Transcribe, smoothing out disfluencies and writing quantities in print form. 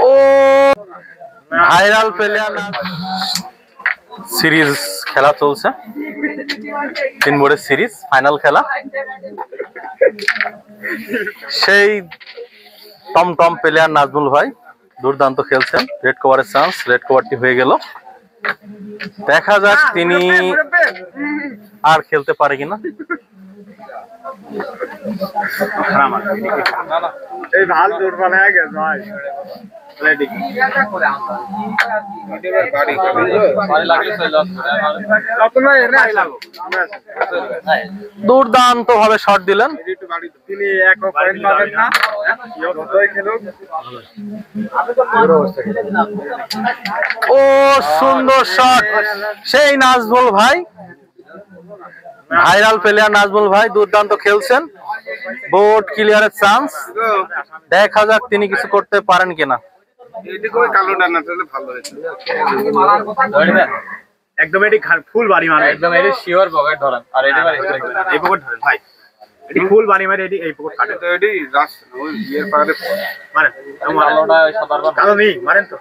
ও viral player series খেলা চলছে, 3 বোর্ডের সিরিজ ফাইনাল খেলা। সেই টমটম প্লেয়ার নাজমুল ভাই দুর্দান্ত খেলছেন, রেড কভারের চান্স, রেড কভারটি হয়ে গেল। দেখা যাক তিনি আর খেলতে পারে কিনা। এই ভাল দুর্বল হয়ে গেছে ভাই। দুর্দান্ত ভাবে শট দিলেন। তিনি একক পয়েন্ট পাবেন না, ও সুন্দর শট, সেই নাজমুল ভাই, ভাইরাল প্লেয়ার নাজমুল ভাই দুর্দান্ত খেলছেন, বোর্ড ক্লিয়ারের চান্স। দেখা যাক তিনি কিছু করতে পারেন কিনা। একদম এটি ফুল বাড়ি মারে, একদম এটি শিওর পকেট ধরেন, আর এটি এই পকেট ধরেন ভাই, এটি ফুল বাড়ি মারে, এই পকেট কাটে তো, এটি জাস্ট ওই ইয়ের পারে মারেন, আলোটা 17 কালো নেই মারেন তো।